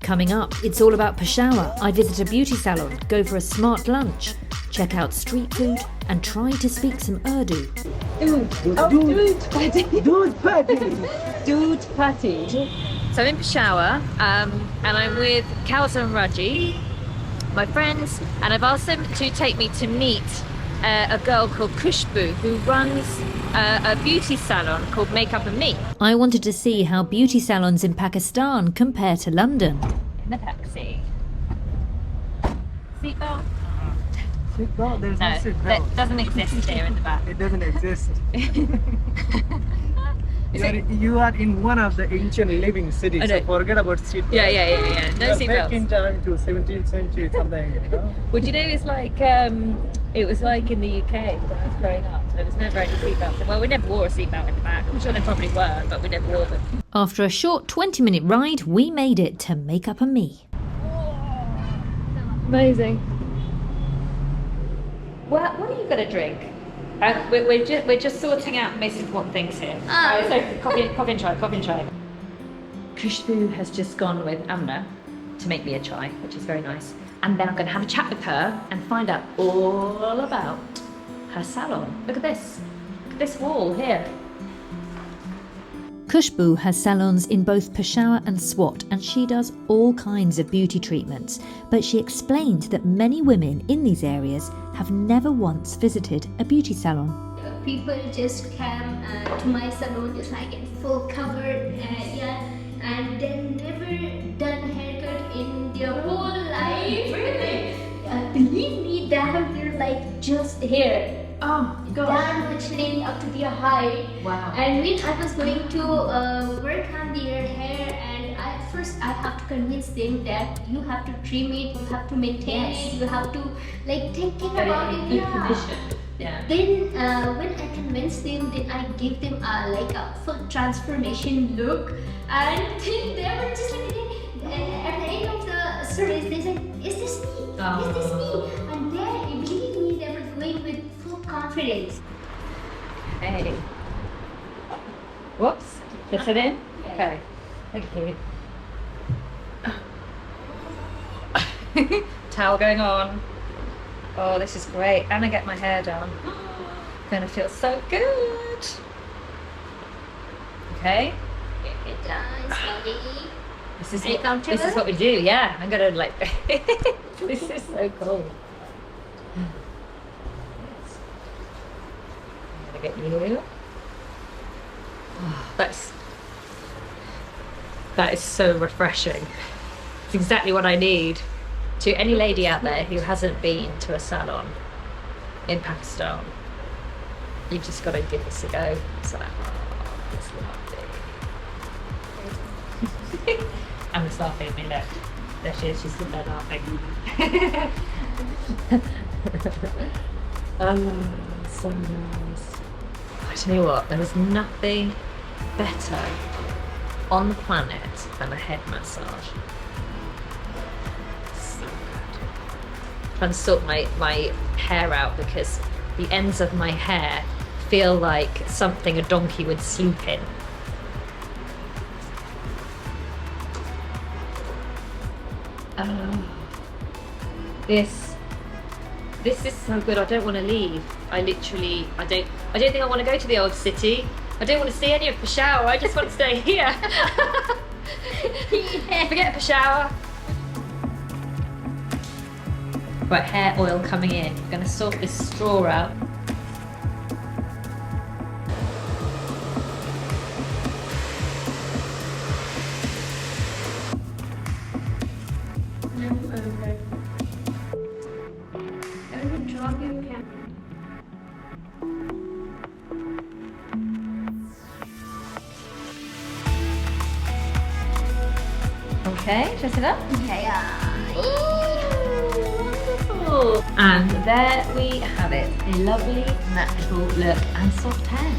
Coming up, it's all about Peshawar. I visit a beauty salon, go for a smart lunch, check out street food, and try to speak some Urdu. Dude patty. So I'm in Peshawar, and I'm with Khushboo and Raji, my friends, and I've asked them to take me to meet a girl called Khushboo who runs a beauty salon called Makeupandme. I wanted to see how beauty salons in Pakistan compare to London. In the taxi. Seatbelt? Seatbelt? There's no seatbelt. That doesn't exist here in the back. It doesn't exist. You are in one of the ancient living cities, so forget about seatbelt. Yeah. No seatbelts. Back in time to 17th century something. Well, do you know, it's like it was like in the UK when I was growing up. There was never any seatbelts. Well, we never wore a seatbelt in the back. I'm sure there probably were, but we never wore them. After a short 20-minute ride, we made it to Makeupandme. Amazing. Well, what are you going to drink? We're just sorting out the most important things here. So coffee and chai. Khushboo has just gone with Amna to make me a chai, which is very nice. And then I'm going to have a chat with her and find out all about her salon. Look at this. Look at this wall here. Khushboo has salons in both Peshawar and Swat, and she does all kinds of beauty treatments. But she explained that many women in these areas have never once visited a beauty salon. People just come to my salon just like in full covered, and they never done haircut in their whole life. Really? Believe me, they're like just hair. Oh, gosh. That much leading up to their height. Wow. And when I was going to work on their hair, and at first I have to convince them that you have to trim it, you have to maintain it, you have to like take care about it. Good condition. Yeah. Then when I convinced them, then I give them like a full transformation look, and then they were just like, at the end of the service, they said, "Is this me? Oh. Is this me?" And they, believe me, they were going with full confidence. Hey. Whoops. Just it in? Okay. Thank you. Towel going on. Oh, this is great. And I get my hair done. Gonna feel so good. Okay. Get it done, sweetie. This is what we do, yeah. I'm gonna like this is so cool. I'm gonna get you. Oh, that is so refreshing. It's exactly what I need. To any lady out there who hasn't been to a salon in Pakistan, you've just got to give this a go. So, it's lovely. Anna's laughing at me, look. There she is, she's still there laughing. So nice. I tell you what, there is nothing better on the planet than a head massage. So good. I'm trying to sort my hair out because the ends of my hair feel like something a donkey would sleep in. This is so good. I don't want to leave. I don't think I want to go to the old city. I don't want to see any of Peshawar. I just want to stay here. Forget Peshawar. Right, hair oil coming in. I'm going to sort this straw out. Okay, dress it up. Ooh, and there we have it. A lovely, natural look and soft hair.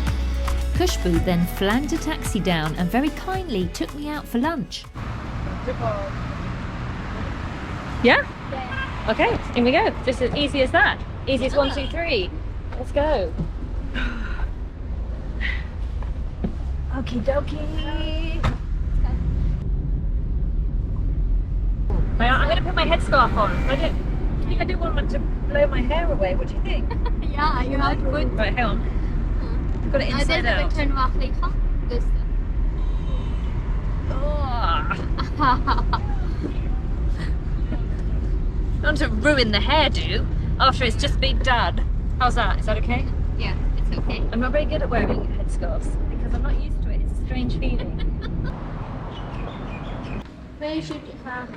Khushboo then flagged a taxi down and very kindly took me out for lunch. Yeah? Okay, here we go. Just as easy as that. Easy as 1, 2, 3. Let's go. Okie dokie. put my headscarf on. I think I do want to blow my hair away. What do you think? Yeah, you have good. Right, hang on. Got it inside out. Oh. Not to ruin the hairdo after it's just been done. How's that? Is that okay? Yeah, it's okay. I'm not very good at wearing headscarves because I'm not used to it. It's a strange feeling. Where should you have?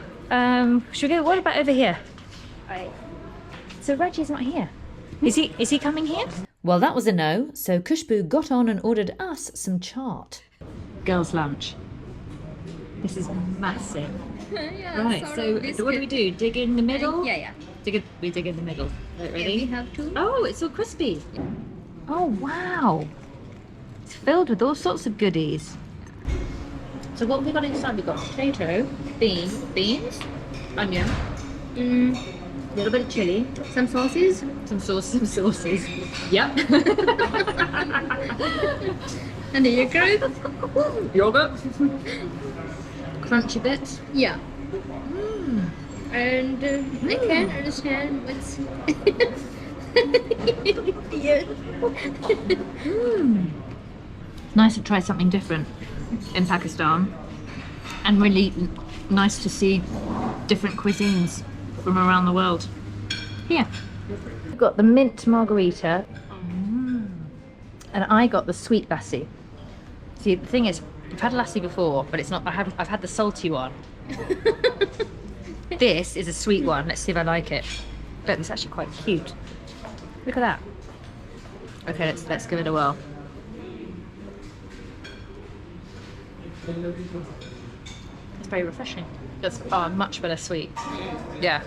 Should we go? What about over here? Right. So Raji's not here. Is he coming here? Well, that was a no, so Khushboo got on and ordered us some chaat. Girls' lunch. This is massive. Yeah, Right, so what do we do? Dig in the middle? Yeah. We dig in the middle. Right, ready? We have to. Oh, it's all crispy. Oh, wow. It's filled with all sorts of goodies. So what have we got inside? We've got potato, beans, onion, a little bit of chili, Some sauces. some sauces. Yep. And the yogurt. Yogurt. Crunchy bits. Yeah. And I can't understand what's. Yeah. Nice to try something different in Pakistan, and really nice to see different cuisines from around the world. Here, we've got the mint margarita, and I got the sweet lassi. See, the thing is, I've had a lassi before, but it's not. I've had the salty one. This is a sweet one. Let's see if I like it. But it's actually quite cute. Look at that. Okay, let's give it a whirl. It's very refreshing. It's much better sweet. Yeah.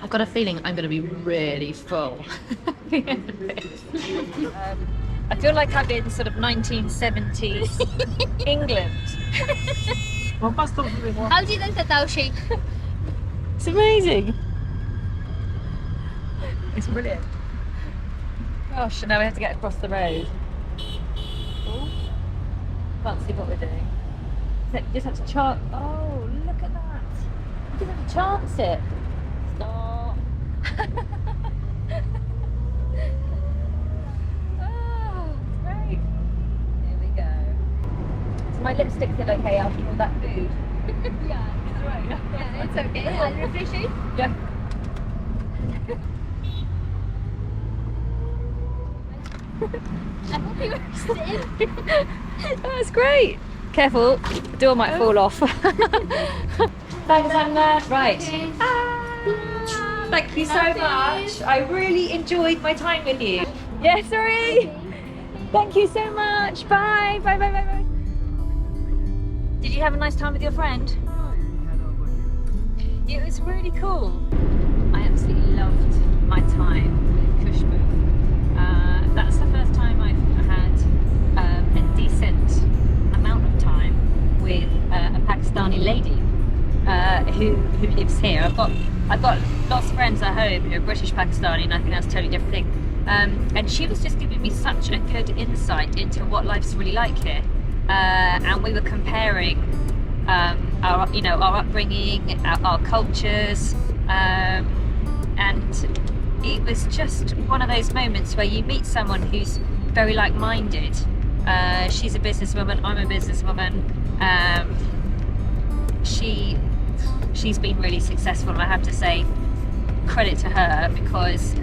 I've got a feeling I'm going to be really full at the end of this. I feel like I'm in sort of 1970s England. Haldi dal tatao shake. It's amazing. It's brilliant. Gosh, now we have to get across the road. Ooh. Can't see what we're doing. So you just have to chance. Oh, look at that. You just have to chance it. Stop. Oh, it's great. Here we go. So my lipstick still okay after all that food? Yeah, It's alright. yeah, it's okay. I'll refresh it. Yeah. I hope you understand. That's great. Careful, the door might fall off. Thanks, Anna. Right. Okay. Thank you so much. I really enjoyed my time with you. Yeah, sorry. Thank you so much. Bye. Bye. Did you have a nice time with your friend? It was really cool. I absolutely loved my time with Khushboo. That's the first time I've had a decent amount of time with a Pakistani lady who lives here. I've got lots of friends at home who are British Pakistani, and I think that's a totally different thing. And she was just giving me such a good insight into what life's really like here. And we were comparing our upbringing, our cultures, and it was just one of those moments where you meet someone who's very like-minded. She's a businesswoman, I'm a businesswoman. She's been really successful, and I have to say credit to her, because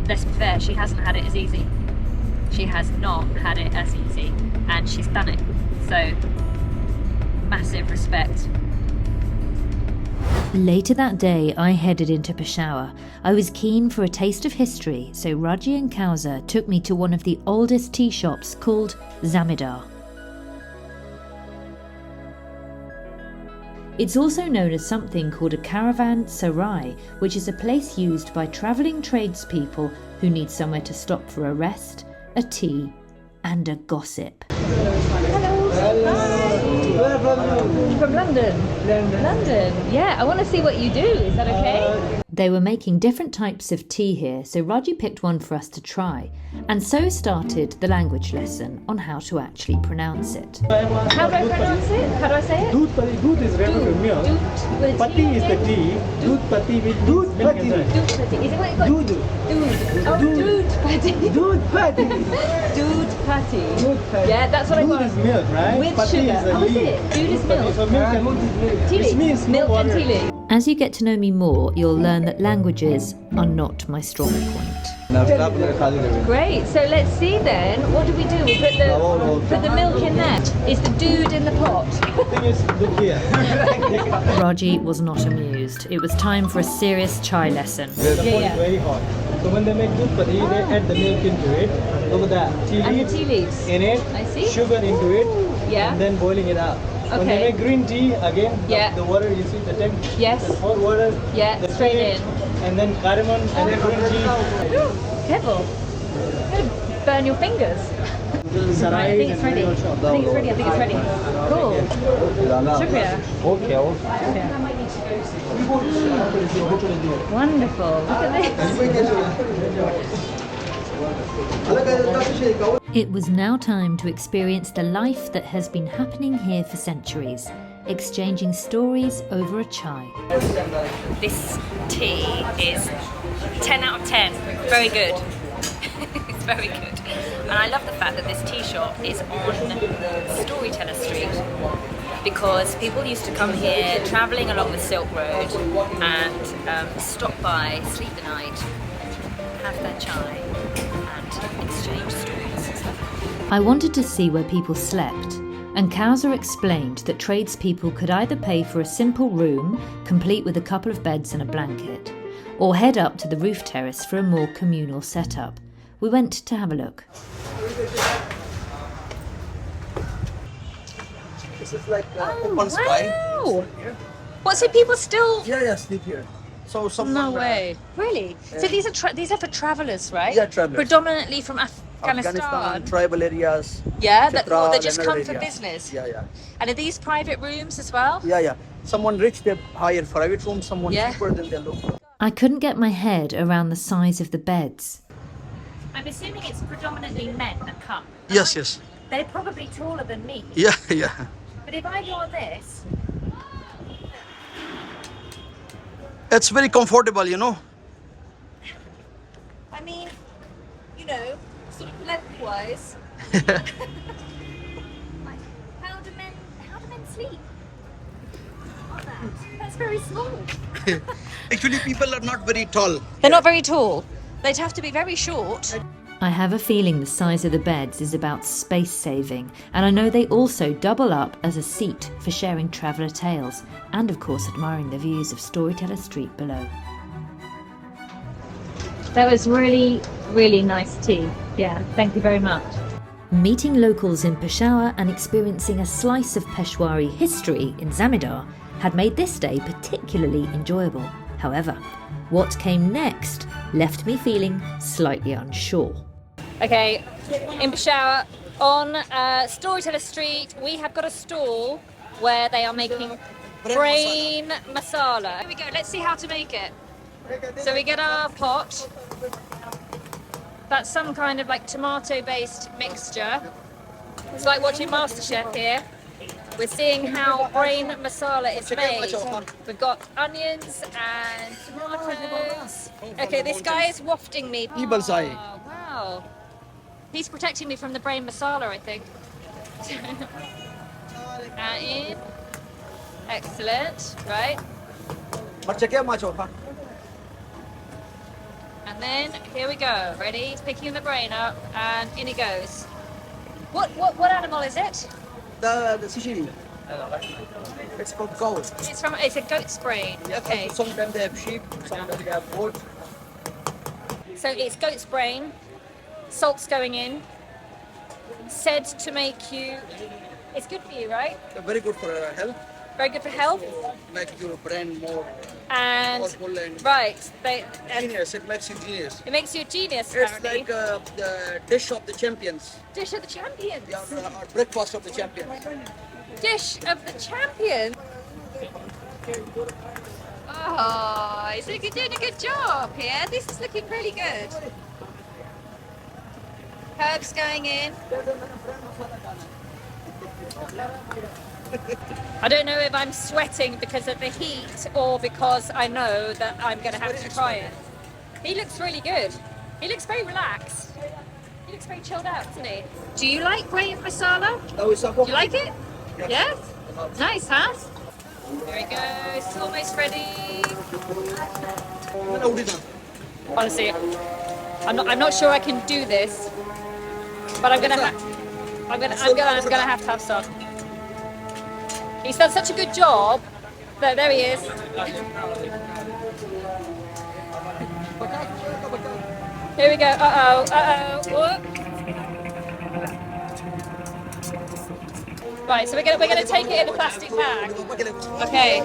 let's be fair, she hasn't had it as easy. She has not had it as easy, and she's done it. So massive respect. Later that day, I headed into Peshawar. I was keen for a taste of history, so Raji and Kauza took me to one of the oldest tea shops called Zamindar. It's also known as something called a caravan sarai, which is a place used by travelling tradespeople who need somewhere to stop for a rest, a tea, and a gossip. From London. London. Yeah, I want to see what you do. Is that okay? They were making different types of tea here, so Raji picked one for us to try, and so started the language lesson on how to actually pronounce it. How do I pronounce it? How do I say it? Doodh is referred to milk. With Patti is the tea. Doodh patti with milk inside. Doodh patti. Is it what it got? Doodh. Doodh. Oh, doodh patti. Doodh patti. Doodh patti. Doodh patti. Yeah, that's what I got. Doodh is milk, right? With Patti sugar. is a Oh, is leaf. it? Doodh is milk. So milk and Tea which leaf. means Milk and water. tea leaf. As you get to know me more, you'll learn that languages are not my strong point. Great. So let's see then. What do? We put the milk in there. Is the dude in the pot? The thing is, look here. Raji was not amused. It was time for a serious chai lesson. The pot is very hot. So when they make doodh patti, they add the milk into it. Look at that. Tea And the leaves tea leaves. in it. I see. Sugar into it. Yeah. And then boiling it up. When Okay. they make green tea, again, Yeah. the water, you see the tank? Yes. The hot water. Yeah, the straight tea, in. And then cardamom and then green tea. Careful. You're gonna burn your fingers. Right, I think it's ready. I think it's ready. I think it's ready. Cool. Shukriya. Okay. Wonderful. Look at this. It was now time to experience the life that has been happening here for centuries, exchanging stories over a chai. This tea is 10 out of 10. Very good. It's very good. And I love the fact that this tea shop is on Storyteller Street, because people used to come here travelling along the Silk Road and stop by, sleep the night, have their chai and exchange stories. I wanted to see where people slept, and Kauser explained that tradespeople could either pay for a simple room, complete with a couple of beds and a blanket, or head up to the roof terrace for a more communal setup. We went to have a look. This is like open sky. Wow! What, so people still... Yeah, sleep here. So someone. No way. Really? So these are for travellers, right? Yeah, travellers. Predominantly from Afghanistan. Afghanistan, tribal areas. Yeah, they Chitral, just and come other for areas. business. Yeah. And are these private rooms as well? Yeah. Someone rich, they hire private room. Someone Yeah. cheaper, then they look. I couldn't get my head around the size of the beds. I'm assuming it's predominantly men that come. Yes. They're probably taller than me. Yeah. But if I go on this, It's very comfortable, you know. I mean, sort of lengthwise. How do men sleep on that? That's very small. Actually, people are not very tall. They're not very tall. They'd have to be very short. I have a feeling the size of the beds is about space saving, and I know they also double up as a seat for sharing traveller tales, and of course admiring the views of Storyteller Street below. That was really, really nice tea. Yeah, thank you very much. Meeting locals in Peshawar and experiencing a slice of Peshwari history in Zamindar had made this day particularly enjoyable. However, what came next left me feeling slightly unsure. Okay, in Peshawar, on Storyteller Street, we have got a stall where they are making brain masala. Here we go, let's see how to make it. So we get our pot. That's some kind of like tomato-based mixture. It's like watching MasterChef here. We're seeing how brain masala is made. We've got onions and tomatoes. Okay, this guy is wafting me. Bullseye. Oh, wow. He's protecting me from the brain masala, I think. In. Excellent. Right. And then here we go. Ready? He's picking the brain up, and in it goes. What animal is it? The Sicily. It's called cow. It's a goat's brain. Okay. Sometimes they have sheep, sometimes they have goat. So it's goat's brain. Salt's going in. Said to make you. It's good for you, right? They're very good for health. Very good for health. Make your brain more And powerful and right, genius. It makes you genius. it makes you a genius. It's Apparently. like the dish of the champions. Dish of the champions. Our breakfast of the champions. Dish of the champions. Oh, you're doing a good job here. This is looking really good. Herbs going in. I don't know if I'm sweating because of the heat or because I know that I'm going to have to try it. He looks really good. He looks very relaxed. He looks very chilled out, doesn't he? Do you like grain masala? Do you like it? Yes? Nice, huh? There we go. It's almost ready. Honestly, I'm not sure I can do this, but I'm gonna have to have some. He's done such a good job. There he is. Here we go. Uh-oh. Right, so we're gonna take it in a plastic bag. Okay.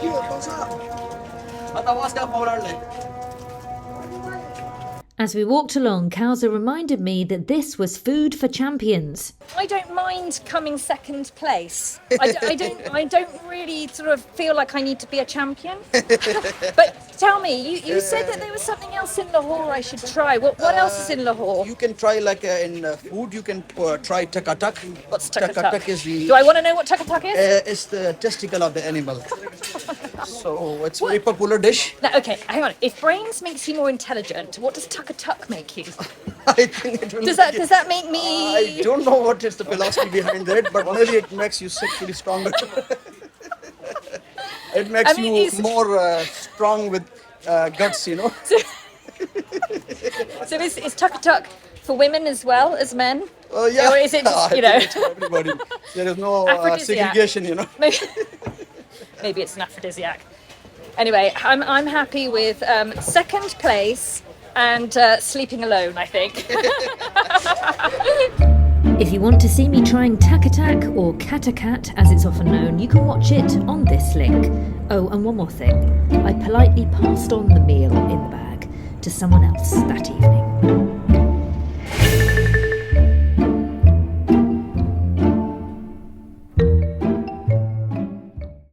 As we walked along, Kausa reminded me that this was food for champions. I don't mind coming second place. I don't really sort of feel like I need to be a champion. But tell me, you said that there was something else in Lahore I should try. What else is in Lahore? You can try like in food. You can try takatak. What's takatak? Takatak is the. Do I want to know what takatak is? It's the testicle of the animal. So it's a very popular dish. No, okay, hang on. If brains makes you more intelligent, what does takatak make you? I think it will. Does that make me? I don't know what is the philosophy behind that, but maybe it makes you sexually stronger. It makes you more strong with guts, you know. So is takatak for women as well as men? Yeah. Or is it just, I think it's for everybody. There is no segregation, you know. Maybe it's an aphrodisiac. Anyway, I'm happy with second place and sleeping alone, I think. If you want to see me trying takatak or katakat as it's often known, you can watch it on this link. Oh, and one more thing. I politely passed on the meal in the bag to someone else that evening.